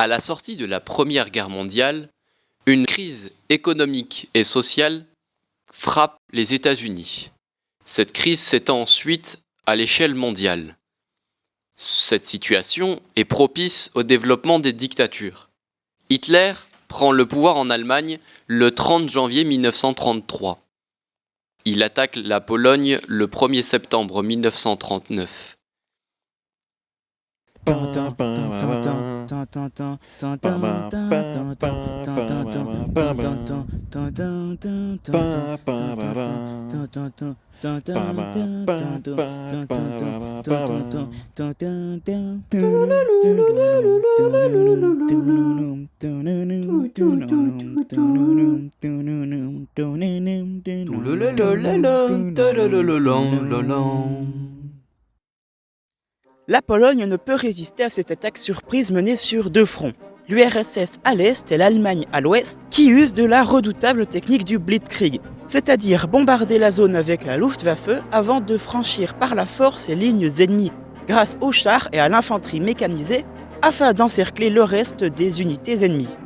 À la sortie de la Première Guerre mondiale, une crise économique et sociale frappe les États-Unis. Cette crise s'étend ensuite à l'échelle mondiale. Cette situation est propice au développement des dictatures. Hitler prend le pouvoir en Allemagne le 30 janvier 1933. Il attaque la Pologne le 1er septembre 1939. La Pologne ne peut résister à cette attaque surprise menée sur deux fronts. L'URSS à l'est et l'Allemagne à l'ouest, qui usent de la redoutable technique du Blitzkrieg, c'est-à-dire bombarder la zone avec la Luftwaffe avant de franchir par la force les lignes ennemies, grâce aux chars et à l'infanterie mécanisée, afin d'encercler le reste des unités ennemies.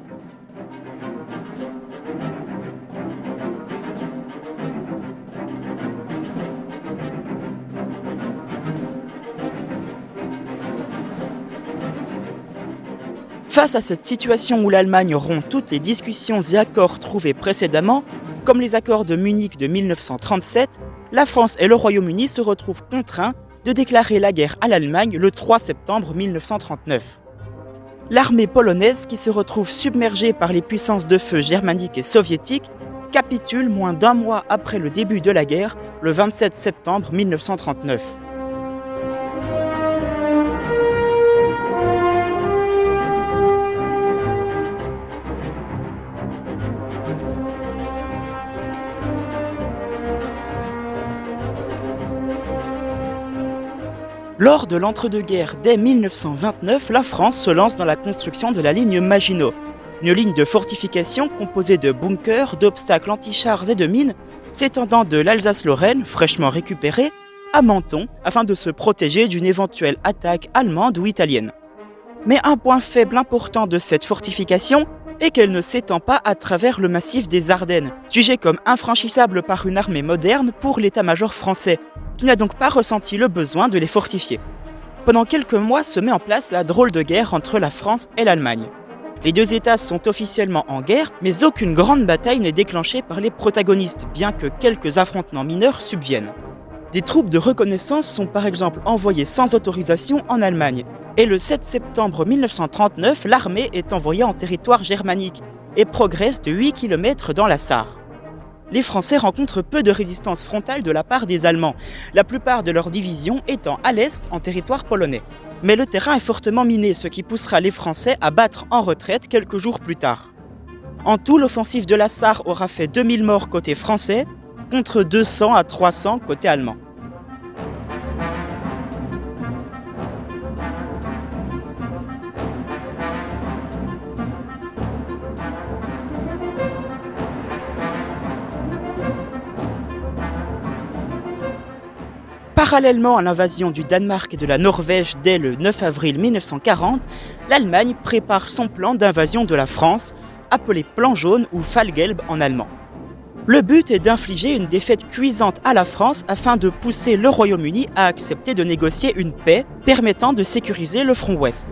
Face à cette situation où l'Allemagne rompt toutes les discussions et accords trouvés précédemment, comme les accords de Munich de 1937, la France et le Royaume-Uni se retrouvent contraints de déclarer la guerre à l'Allemagne le 3 septembre 1939. L'armée polonaise, qui se retrouve submergée par les puissances de feu germaniques et soviétiques, capitule moins d'un mois après le début de la guerre, le 27 septembre 1939. Lors de l'entre-deux-guerres, dès 1929, la France se lance dans la construction de la ligne Maginot, une ligne de fortification composée de bunkers, d'obstacles anti-chars et de mines, s'étendant de l'Alsace-Lorraine, fraîchement récupérée, à Menton, afin de se protéger d'une éventuelle attaque allemande ou italienne. Mais un point faible important de cette fortification est qu'elle ne s'étend pas à travers le massif des Ardennes, jugé comme infranchissable par une armée moderne pour l'état-major français, qui n'a donc pas ressenti le besoin de les fortifier. Pendant quelques mois se met en place la drôle de guerre entre la France et l'Allemagne. Les deux États sont officiellement en guerre, mais aucune grande bataille n'est déclenchée par les protagonistes, bien que quelques affrontements mineurs subviennent. Des troupes de reconnaissance sont par exemple envoyées sans autorisation en Allemagne, et le 7 septembre 1939, l'armée est envoyée en territoire germanique et progresse de 8 km dans la Sarre. Les Français rencontrent peu de résistance frontale de la part des Allemands, la plupart de leurs divisions étant à l'est en territoire polonais. Mais le terrain est fortement miné, ce qui poussera les Français à battre en retraite quelques jours plus tard. En tout, l'offensive de la Sarre aura fait 2000 morts côté français, contre 200 à 300 côté allemand. Parallèlement à l'invasion du Danemark et de la Norvège dès le 9 avril 1940, l'Allemagne prépare son plan d'invasion de la France, appelé Plan jaune ou Fallgelb en allemand. Le but est d'infliger une défaite cuisante à la France afin de pousser le Royaume-Uni à accepter de négocier une paix permettant de sécuriser le front ouest.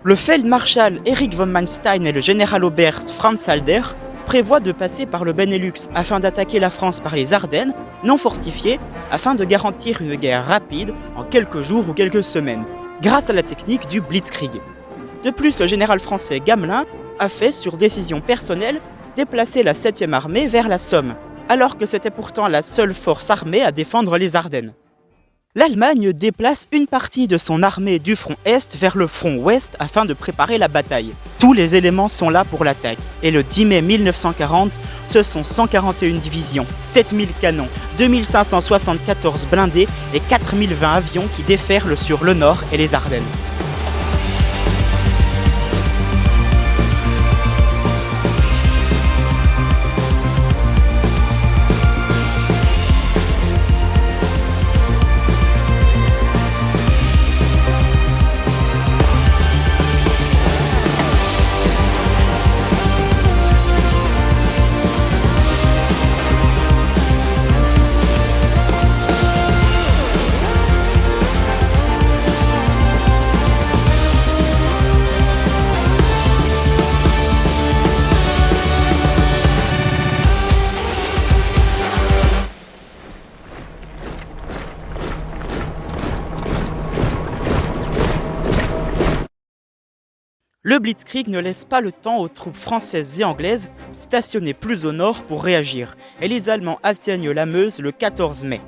Le Feldmarschall Erich von Manstein et le général-oberst Franz Halder prévoient de passer par le Benelux afin d'attaquer la France par les Ardennes, non fortifiées, afin de garantir une guerre rapide en quelques jours ou quelques semaines, grâce à la technique du Blitzkrieg. De plus, le général français Gamelin a fait, sur décision personnelle, déplacer la 7e armée vers la Somme, alors que c'était pourtant la seule force armée à défendre les Ardennes. L'Allemagne déplace une partie de son armée du front Est vers le front Ouest afin de préparer la bataille. Tous les éléments sont là pour l'attaque, et le 10 mai 1940, ce sont 141 divisions, 7000 canons, 2574 blindés et 4020 avions qui déferlent sur le Nord et les Ardennes. Le Blitzkrieg ne laisse pas le temps aux troupes françaises et anglaises stationnées plus au nord pour réagir, et les Allemands atteignent la Meuse le 14 mai.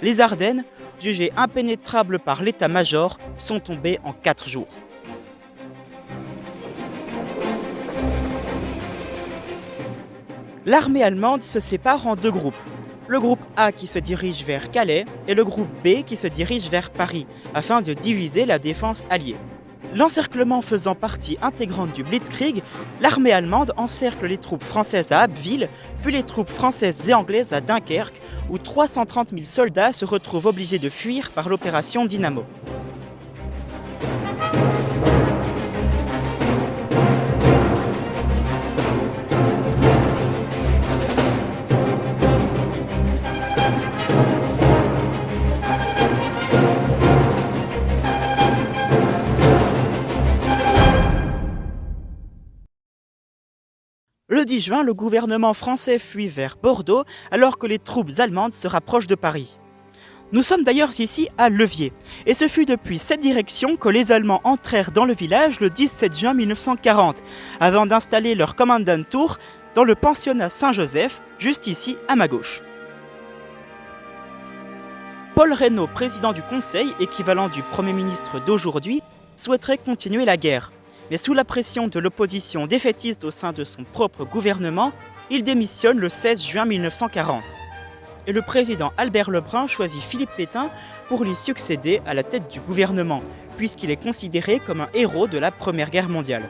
Les Ardennes, jugées impénétrables par l'état-major, sont tombées en 4 jours. L'armée allemande se sépare en 2 groupes. Le groupe A qui se dirige vers Calais et le groupe B qui se dirige vers Paris, afin de diviser la défense alliée. L'encerclement faisant partie intégrante du Blitzkrieg, l'armée allemande encercle les troupes françaises à Abbeville, puis les troupes françaises et anglaises à Dunkerque, où 330 000 soldats se retrouvent obligés de fuir par l'opération Dynamo. Le 10 juin, le gouvernement français fuit vers Bordeaux alors que les troupes allemandes se rapprochent de Paris. Nous sommes d'ailleurs ici à Levier, et ce fut depuis cette direction que les Allemands entrèrent dans le village le 17 juin 1940, avant d'installer leur Kommandantur dans le pensionnat Saint-Joseph, juste ici à ma gauche. Paul Reynaud, président du Conseil, équivalent du Premier ministre d'aujourd'hui, souhaiterait continuer la guerre. Mais sous la pression de l'opposition défaitiste au sein de son propre gouvernement, il démissionne le 16 juin 1940. Et le président Albert Lebrun choisit Philippe Pétain pour lui succéder à la tête du gouvernement, puisqu'il est considéré comme un héros de la Première Guerre mondiale.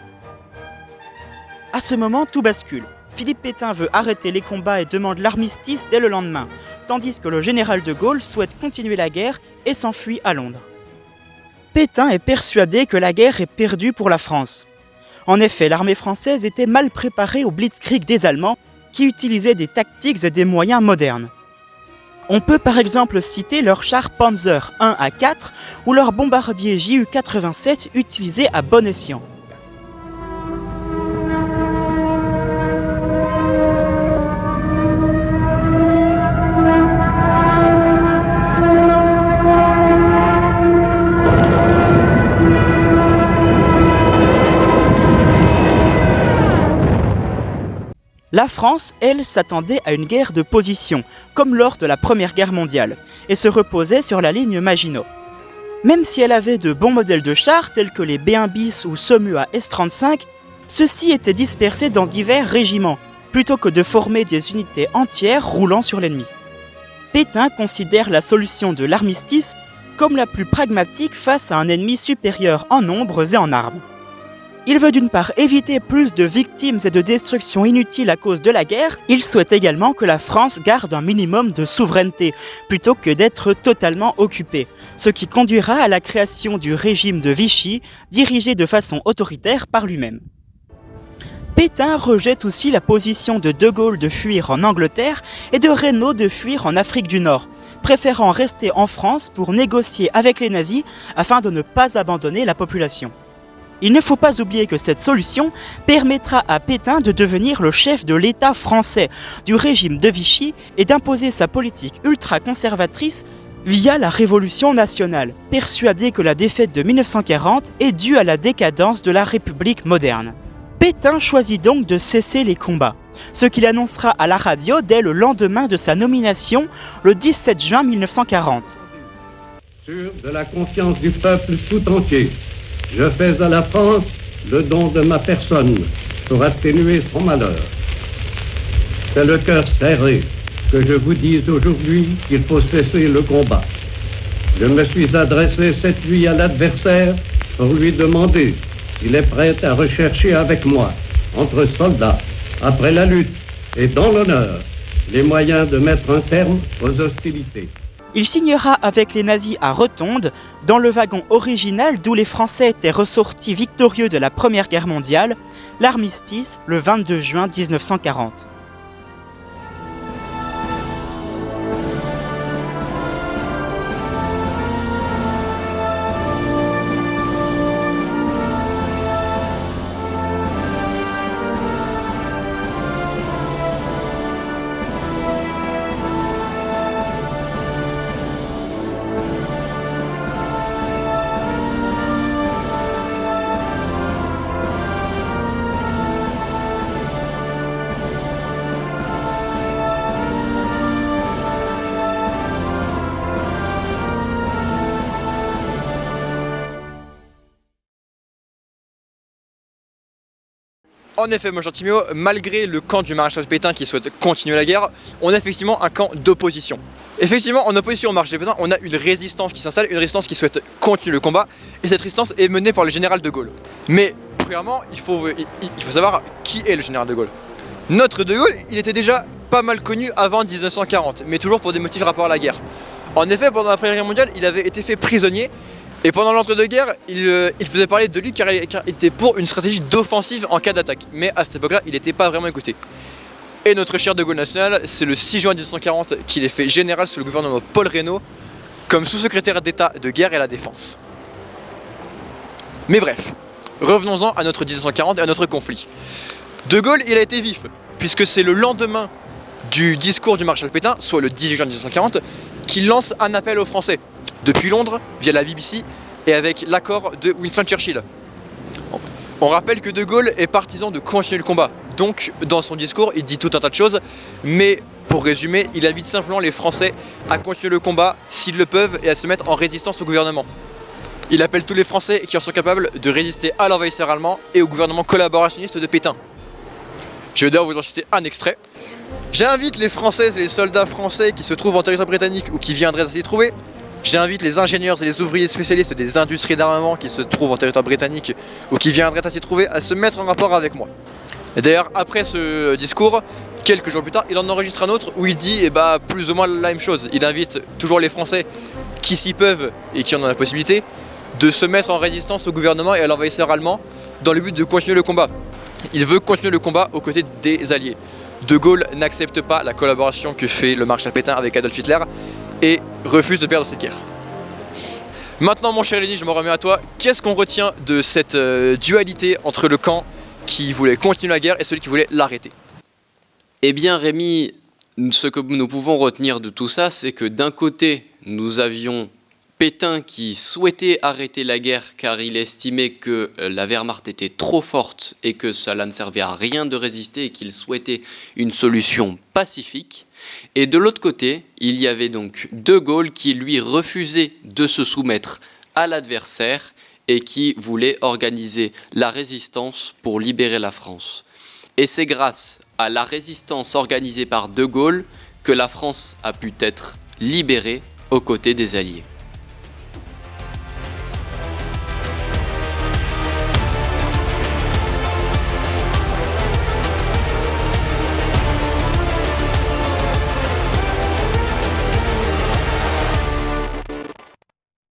À ce moment, tout bascule. Philippe Pétain veut arrêter les combats et demande l'armistice dès le lendemain, tandis que le général de Gaulle souhaite continuer la guerre et s'enfuit à Londres. Pétain est persuadé que la guerre est perdue pour la France. En effet, l'armée française était mal préparée au blitzkrieg des Allemands, qui utilisaient des tactiques et des moyens modernes. On peut par exemple citer leurs chars Panzer 1 à 4 ou leurs bombardiers Ju-87 utilisés à bon escient. La France, elle, s'attendait à une guerre de position, comme lors de la Première Guerre mondiale, et se reposait sur la ligne Maginot. Même si elle avait de bons modèles de chars tels que les B1 bis ou Saumur S-35, ceux-ci étaient dispersés dans divers régiments, plutôt que de former des unités entières roulant sur l'ennemi. Pétain considère la solution de l'armistice comme la plus pragmatique face à un ennemi supérieur en nombre et en armes. Il veut d'une part éviter plus de victimes et de destructions inutiles à cause de la guerre, il souhaite également que la France garde un minimum de souveraineté, plutôt que d'être totalement occupée, ce qui conduira à la création du régime de Vichy, dirigé de façon autoritaire par lui-même. Pétain rejette aussi la position de De Gaulle de fuir en Angleterre et de Reynaud de fuir en Afrique du Nord, préférant rester en France pour négocier avec les nazis afin de ne pas abandonner la population. Il ne faut pas oublier que cette solution permettra à Pétain de devenir le chef de l'État français, du régime de Vichy et d'imposer sa politique ultra-conservatrice via la Révolution nationale, persuadé que la défaite de 1940 est due à la décadence de la République moderne. Pétain choisit donc de cesser les combats, ce qu'il annoncera à la radio dès le lendemain de sa nomination, le 17 juin 1940. Sûr de la confiance du peuple tout entier, je fais à la France le don de ma personne pour atténuer son malheur. C'est le cœur serré que je vous dise aujourd'hui qu'il faut cesser le combat. Je me suis adressé cette nuit à l'adversaire pour lui demander s'il est prêt à rechercher avec moi, entre soldats, après la lutte et dans l'honneur, les moyens de mettre un terme aux hostilités. Il signera avec les nazis à Rotonde, dans le wagon original d'où les Français étaient ressortis victorieux de la Première Guerre mondiale, l'armistice le 22 juin 1940. En effet, mon cher Timéo, malgré le camp du maréchal Pétain qui souhaite continuer la guerre, on a effectivement un camp d'opposition. Effectivement, en opposition au maréchal Pétain, on a une résistance qui s'installe, une résistance qui souhaite continuer le combat, et cette résistance est menée par le général de Gaulle. Mais, premièrement, il faut savoir qui est le général de Gaulle. Notre de Gaulle, il était déjà pas mal connu avant 1940, mais toujours pour des motifs rapport à la guerre. En effet, pendant la Première Guerre mondiale, il avait été fait prisonnier, et pendant l'entre-deux-guerres, il faisait parler de lui car il était pour une stratégie d'offensive en cas d'attaque. Mais à cette époque-là, il n'était pas vraiment écouté. Et notre cher de Gaulle national, c'est le 6 juin 1940 qu'il est fait général sous le gouvernement Paul Reynaud, comme sous-secrétaire d'État de guerre et à la défense. Mais bref, revenons-en à notre 1940 et à notre conflit. De Gaulle, il a été vif, puisque c'est le lendemain du discours du maréchal Pétain, soit le 18 juin 1940, qu'il lance un appel aux Français, depuis Londres, via la BBC, et avec l'accord de Winston Churchill. On rappelle que De Gaulle est partisan de continuer le combat, donc dans son discours, il dit tout un tas de choses, mais pour résumer, il invite simplement les Français à continuer le combat s'ils le peuvent et à se mettre en résistance au gouvernement. Il appelle tous les Français qui en sont capables de résister à l'envahisseur allemand et au gouvernement collaborationniste de Pétain. Je vais d'ailleurs vous en citer un extrait. J'invite les Françaises et les soldats français qui se trouvent en territoire britannique ou qui viendraient à s'y trouver. J'invite les ingénieurs et les ouvriers spécialistes des industries d'armement qui se trouvent en territoire britannique ou qui viendraient à s'y trouver à se mettre en rapport avec moi. Et d'ailleurs, après ce discours, quelques jours plus tard, il en enregistre un autre où il dit plus ou moins la même chose. Il invite toujours les Français qui s'y peuvent et qui en ont la possibilité de se mettre en résistance au gouvernement et à l'envahisseur allemand dans le but de continuer le combat. Il veut continuer le combat aux côtés des Alliés. De Gaulle n'accepte pas la collaboration que fait le maréchal Pétain avec Adolf Hitler et refuse de perdre cette guerre. Maintenant, mon cher Lenny, je me remets à toi. Qu'est-ce qu'on retient de cette dualité entre le camp qui voulait continuer la guerre et celui qui voulait l'arrêter? Eh bien, Rémi, ce que nous pouvons retenir de tout ça, c'est que d'un côté, nous avions Pétain qui souhaitait arrêter la guerre car il estimait que la Wehrmacht était trop forte et que cela ne servait à rien de résister et qu'il souhaitait une solution pacifique. Et de l'autre côté, il y avait donc De Gaulle qui lui refusait de se soumettre à l'adversaire et qui voulait organiser la résistance pour libérer la France. Et c'est grâce à la résistance organisée par De Gaulle que la France a pu être libérée aux côtés des Alliés.